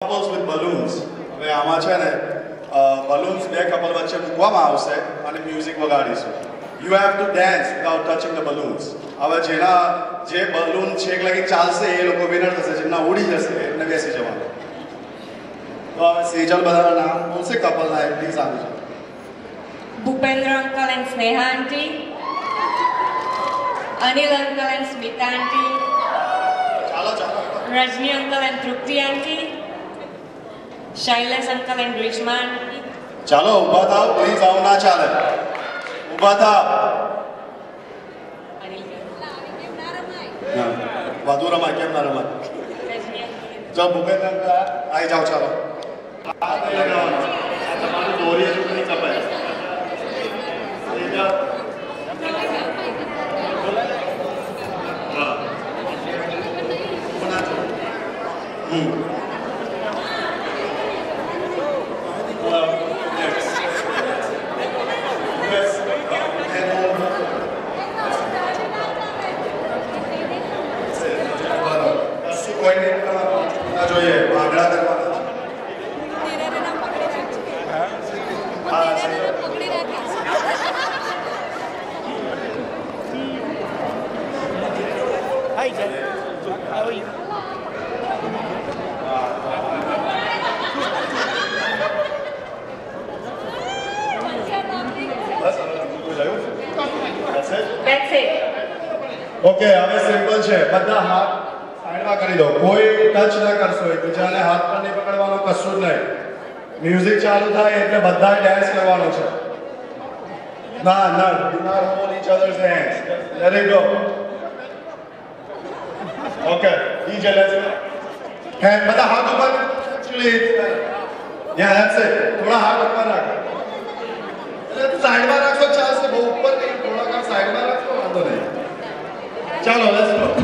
couples with balloons. હવે આમાં છે ને balloons બે કપલ વચ્ચે મૂકવામાં આવશે અને music વગાડીશું. You have to dance without touching the balloons. હવે જે balloon છેક લગી ચાલશે એ લોકો વિનર થશે, જેમના ઉડી જશે એમને બેસી જવાનું. તો હવે સેજલ બધાના નામ બોલશે કપલના, પ્લીઝ આવી જાઓ. Bhupendra uncle and Sneha aunty, Anil uncle and Smita aunty, ચાલો Rajni uncle and Trupti aunty, Shailesh uncle and Grishma aunty. ચાલો ઊભા થાવ, પ્લીઝ આવું ના ચાલે. ઊભા થાવ. વધુ રમાય કેમ ના રમાય? જો ભૂપેન્દ્ર અંકલ આવી જાઓ, ચાલો. આ લગાવવાનું, આ તમારું દોરી ચૂંટણી કપાય. જોઈએ આગળ કરવાના. Hi, Jen. How are you? That's it. Okay, હવે સિમ્પલ છે. બધા હાથ સાઈડમાં કરી દો. કોઈ ટચ ના કરશો, એકબીજાને હાથ પર નહીં પકડવાનો, કશું જ નહીં. મ્યુઝિક ચાલુ થાય એટલે બધાએ ડાન્સ કરવાનો છે. ના ના, do not hold each other's hands. Let it go. Okay, DJ, let's go. Hand, બધા હાથ ઉપર. Actually, yeah, that's it. થોડા હાથ ઉપર રાખો. એટલે સાઈડમાં રાખો ચાલશે, બહુ ઉપર નહીં. થોડા કામ સાઈડમાં રાખો, વાંધો નહીં. ચાલો, let's go.